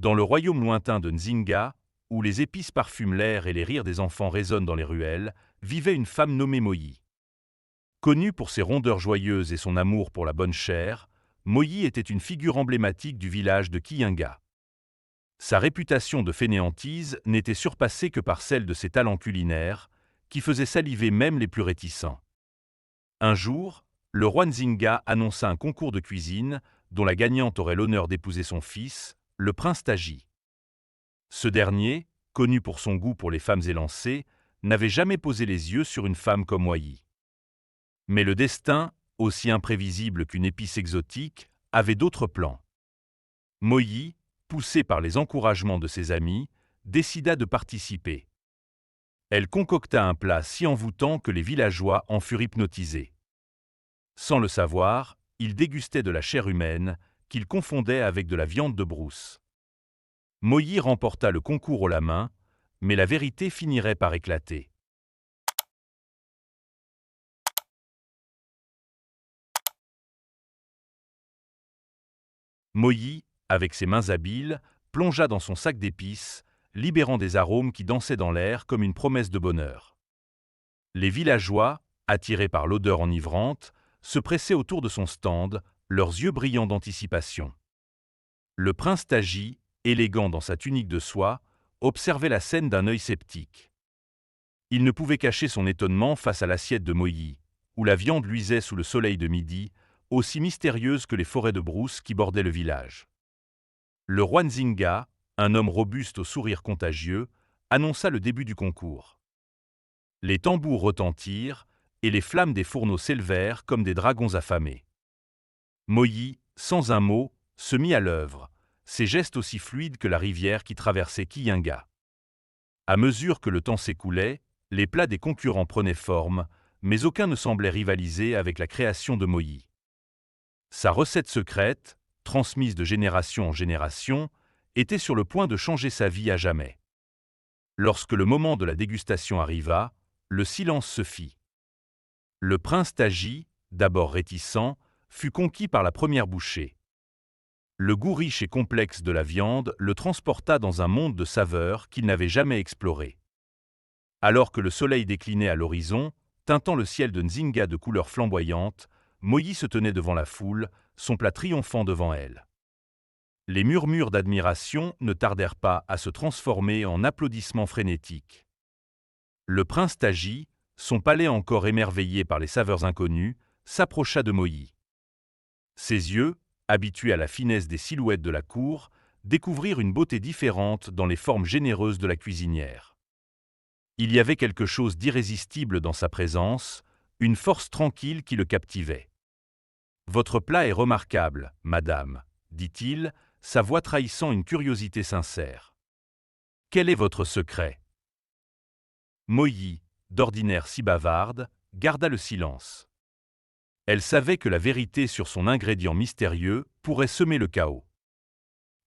Dans le royaume lointain de Nzinga, où les épices parfument l'air et les rires des enfants résonnent dans les ruelles, vivait une femme nommée Moyi. Connue pour ses rondeurs joyeuses et son amour pour la bonne chair, Moyi était une figure emblématique du village de Kiyinga. Sa réputation de fainéantise n'était surpassée que par celle de ses talents culinaires, qui faisaient saliver même les plus réticents. Un jour, le roi Nzinga annonça un concours de cuisine dont la gagnante aurait l'honneur d'épouser son fils, le prince Taji. Ce dernier, connu pour son goût pour les femmes élancées, n'avait jamais posé les yeux sur une femme comme Moyi. Mais le destin, aussi imprévisible qu'une épice exotique, avait d'autres plans. Moyi, poussée par les encouragements de ses amis, décida de participer. Elle concocta un plat si envoûtant que les villageois en furent hypnotisés. Sans le savoir, ils dégustaient de la chair humaine, qu'ils confondaient avec de la viande de brousse. Moyi remporta le concours haut la main, mais la vérité finirait par éclater. Moyi, avec ses mains habiles, plongea dans son sac d'épices, libérant des arômes qui dansaient dans l'air comme une promesse de bonheur. Les villageois, attirés par l'odeur enivrante, se pressaient autour de son stand, leurs yeux brillants d'anticipation. Le prince Taji, élégant dans sa tunique de soie, observait la scène d'un œil sceptique. Il ne pouvait cacher son étonnement face à l'assiette de Moyi, où la viande luisait sous le soleil de midi, aussi mystérieuse que les forêts de brousse qui bordaient le village. Le roi Nzinga, un homme robuste au sourire contagieux, annonça le début du concours. Les tambours retentirent, et les flammes des fourneaux s'élevèrent comme des dragons affamés. Moyi, sans un mot, se mit à l'œuvre, ses gestes aussi fluides que la rivière qui traversait Kiyinga. À mesure que le temps s'écoulait, les plats des concurrents prenaient forme, mais aucun ne semblait rivaliser avec la création de Moyi. Sa recette secrète, transmise de génération en génération, était sur le point de changer sa vie à jamais. Lorsque le moment de la dégustation arriva, le silence se fit. Le prince Taji, d'abord réticent, fut conquis par la première bouchée. Le goût riche et complexe de la viande le transporta dans un monde de saveurs qu'il n'avait jamais exploré. Alors que le soleil déclinait à l'horizon, teintant le ciel de Nzinga de couleurs flamboyantes, Moyi se tenait devant la foule, son plat triomphant devant elle. Les murmures d'admiration ne tardèrent pas à se transformer en applaudissements frénétiques. Le prince Taji, son palais encore émerveillé par les saveurs inconnues, s'approcha de Moyi. Ses yeux, habitués à la finesse des silhouettes de la cour, découvrirent une beauté différente dans les formes généreuses de la cuisinière. Il y avait quelque chose d'irrésistible dans sa présence, une force tranquille qui le captivait. « Votre plat est remarquable, madame, » dit-il, sa voix trahissant une curiosité sincère. « Quel est votre secret » Moyi, d'ordinaire si bavarde, garda le silence. Elle savait que la vérité sur son ingrédient mystérieux pourrait semer le chaos.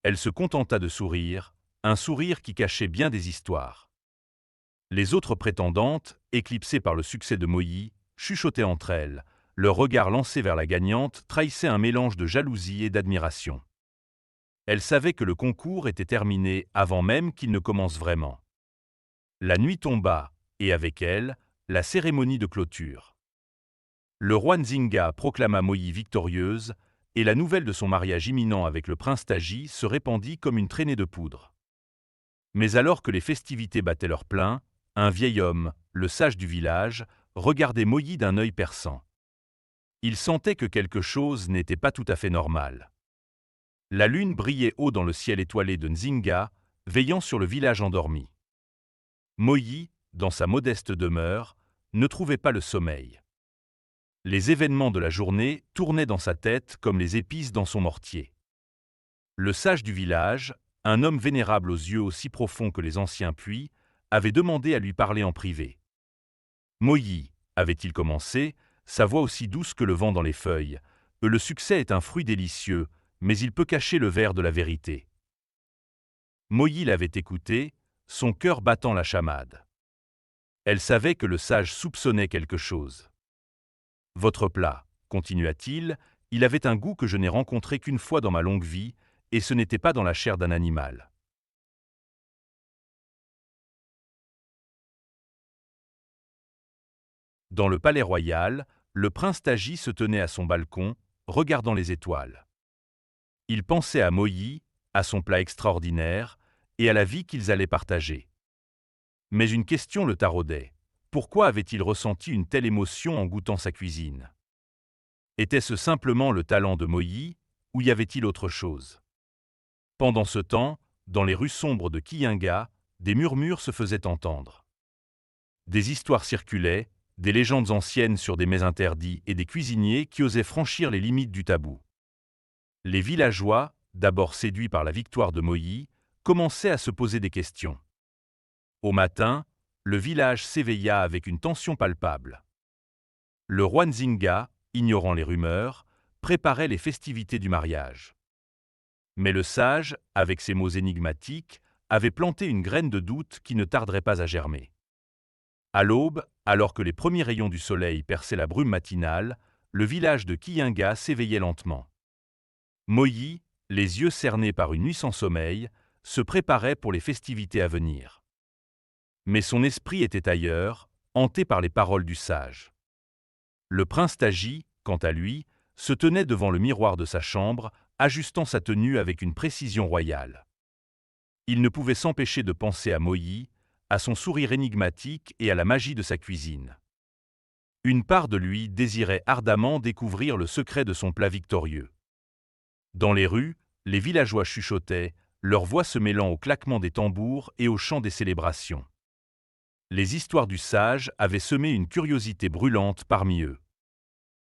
Elle se contenta de sourire, un sourire qui cachait bien des histoires. Les autres prétendantes, éclipsées par le succès de Moyi, chuchotaient entre elles, leur regard lancé vers la gagnante trahissait un mélange de jalousie et d'admiration. Elle savait que le concours était terminé avant même qu'il ne commence vraiment. La nuit tomba, et avec elle, la cérémonie de clôture. Le roi Nzinga proclama Moyi victorieuse, et la nouvelle de son mariage imminent avec le prince Taji se répandit comme une traînée de poudre. Mais alors que les festivités battaient leur plein, un vieil homme, le sage du village, regardait Moyi d'un œil perçant. Il sentait que quelque chose n'était pas tout à fait normal. La lune brillait haut dans le ciel étoilé de Nzinga, veillant sur le village endormi. Moyi, dans sa modeste demeure, ne trouvait pas le sommeil. Les événements de la journée tournaient dans sa tête comme les épices dans son mortier. Le sage du village, un homme vénérable aux yeux aussi profonds que les anciens puits, avait demandé à lui parler en privé. « Moyi, » avait-il commencé, sa voix aussi douce que le vent dans les feuilles, « le succès est un fruit délicieux, mais il peut cacher le ver de la vérité. » Moyi l'avait écouté, son cœur battant la chamade. Elle savait que le sage soupçonnait quelque chose. « Votre plat, continua-t-il, il avait un goût que je n'ai rencontré qu'une fois dans ma longue vie, et ce n'était pas dans la chair d'un animal. Dans le palais royal, le prince Taji se tenait à son balcon, regardant les étoiles. Il pensait à Moyi, à son plat extraordinaire, et à la vie qu'ils allaient partager. Mais une question le taraudait. Pourquoi avait-il ressenti une telle émotion en goûtant sa cuisine? Était-ce simplement le talent de Moyi, ou y avait-il autre chose? Pendant ce temps, dans les rues sombres de Kiyinga, des murmures se faisaient entendre. Des histoires circulaient, des légendes anciennes sur des mets interdits et des cuisiniers qui osaient franchir les limites du tabou. Les villageois, d'abord séduits par la victoire de Moyi, commençaient à se poser des questions. Au matin, le village s'éveilla avec une tension palpable. Le roi Nzinga, ignorant les rumeurs, préparait les festivités du mariage. Mais le sage, avec ses mots énigmatiques, avait planté une graine de doute qui ne tarderait pas à germer. À l'aube, alors que les premiers rayons du soleil perçaient la brume matinale, le village de Kiyinga s'éveillait lentement. Moyi, les yeux cernés par une nuit sans sommeil, se préparait pour les festivités à venir. Mais son esprit était ailleurs, hanté par les paroles du sage. Le prince Taji, quant à lui, se tenait devant le miroir de sa chambre, ajustant sa tenue avec une précision royale. Il ne pouvait s'empêcher de penser à Moyi, à son sourire énigmatique et à la magie de sa cuisine. Une part de lui désirait ardemment découvrir le secret de son plat victorieux. Dans les rues, les villageois chuchotaient, leurs voix se mêlant au claquement des tambours et au chant des célébrations. Les histoires du sage avaient semé une curiosité brûlante parmi eux.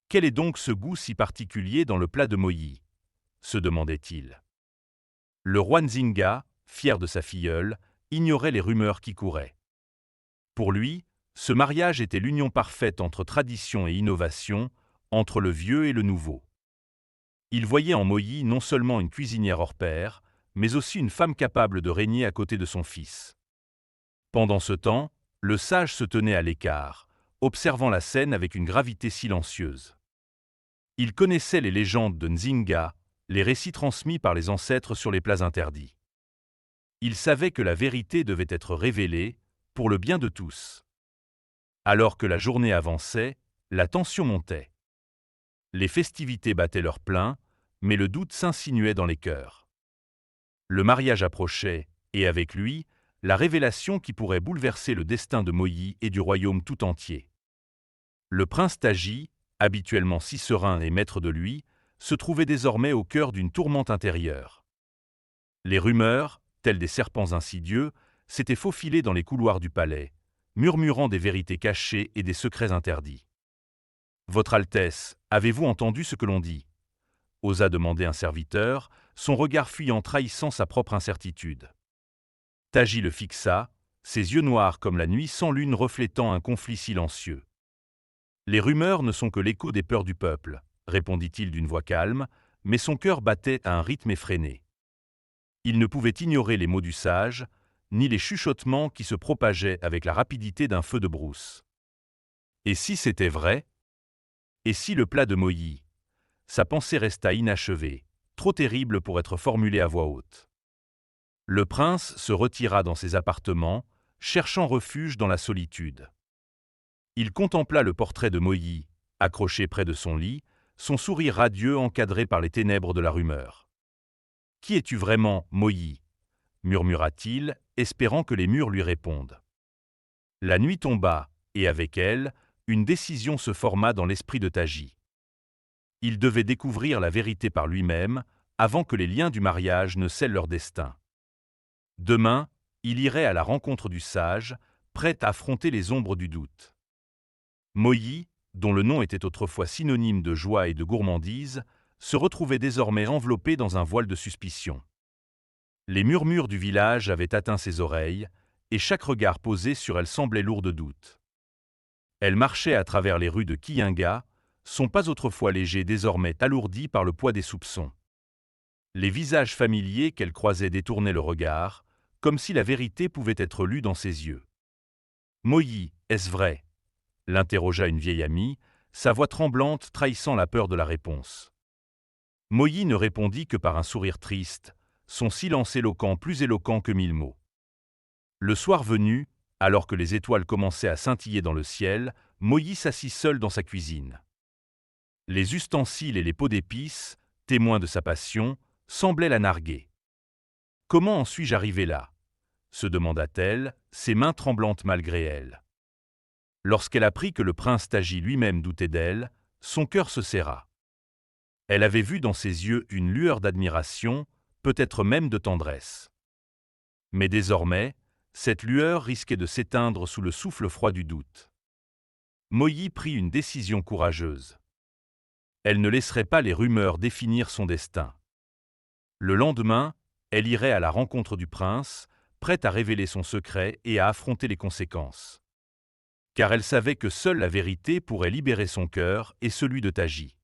Quel est donc ce goût si particulier dans le plat de Moyi? Se demandait-il. Le roi Nzinga, fier de sa filleule, ignorait les rumeurs qui couraient. Pour lui, ce mariage était l'union parfaite entre tradition et innovation, entre le vieux et le nouveau. Il voyait en Moyi non seulement une cuisinière hors pair, mais aussi une femme capable de régner à côté de son fils. Pendant ce temps, le sage se tenait à l'écart, observant la scène avec une gravité silencieuse. Il connaissait les légendes de Nzinga, les récits transmis par les ancêtres sur les plats interdits. Il savait que la vérité devait être révélée, pour le bien de tous. Alors que la journée avançait, la tension montait. Les festivités battaient leur plein, mais le doute s'insinuait dans les cœurs. Le mariage approchait, et avec lui, la révélation qui pourrait bouleverser le destin de Moyi et du royaume tout entier. Le prince Taji, habituellement si serein et maître de lui, se trouvait désormais au cœur d'une tourmente intérieure. Les rumeurs, tels des serpents insidieux, s'étaient faufilées dans les couloirs du palais, murmurant des vérités cachées et des secrets interdits. « Votre Altesse, avez-vous entendu ce que l'on dit » osa demander un serviteur, son regard fuyant trahissant sa propre incertitude. Taji le fixa, ses yeux noirs comme la nuit sans lune reflétant un conflit silencieux. « Les rumeurs ne sont que l'écho des peurs du peuple, » répondit-il d'une voix calme, mais son cœur battait à un rythme effréné. Il ne pouvait ignorer les mots du sage, ni les chuchotements qui se propageaient avec la rapidité d'un feu de brousse. Et si c'était vrai? Et si le plat de Moyi? Sa pensée resta inachevée, trop terrible pour être formulée à voix haute. Le prince se retira dans ses appartements, cherchant refuge dans la solitude. Il contempla le portrait de Moyi, accroché près de son lit, son sourire radieux encadré par les ténèbres de la rumeur. « Qui es-tu vraiment, Moyi » murmura-t-il, espérant que les murs lui répondent. La nuit tomba, et avec elle, une décision se forma dans l'esprit de Taji. Il devait découvrir la vérité par lui-même, avant que les liens du mariage ne scellent leur destin. Demain, il irait à la rencontre du sage, prêt à affronter les ombres du doute. Moyi, dont le nom était autrefois synonyme de joie et de gourmandise, se retrouvait désormais enveloppé dans un voile de suspicion. Les murmures du village avaient atteint ses oreilles, et chaque regard posé sur elle semblait lourd de doute. Elle marchait à travers les rues de Kiyinga, son pas autrefois léger désormais alourdi par le poids des soupçons. Les visages familiers qu'elle croisait détournaient le regard, comme si la vérité pouvait être lue dans ses yeux. « Moyi, est-ce vrai » l'interrogea une vieille amie, sa voix tremblante trahissant la peur de la réponse. Moïse ne répondit que par un sourire triste, son silence éloquent plus éloquent que 1000 mots. Le soir venu, alors que les étoiles commençaient à scintiller dans le ciel, Moïse s'assit seul dans sa cuisine. Les ustensiles et les pots d'épices, témoins de sa passion, semblaient la narguer. « Comment en suis-je arrivé là ?» se demanda-t-elle, ses mains tremblantes malgré elle. Lorsqu'elle apprit que le prince Taji lui-même doutait d'elle, son cœur se serra. Elle avait vu dans ses yeux une lueur d'admiration, peut-être même de tendresse. Mais désormais, cette lueur risquait de s'éteindre sous le souffle froid du doute. Moïse prit une décision courageuse. Elle ne laisserait pas les rumeurs définir son destin. Le lendemain, elle irait à la rencontre du prince, prête à révéler son secret et à affronter les conséquences. Car elle savait que seule la vérité pourrait libérer son cœur et celui de Taji.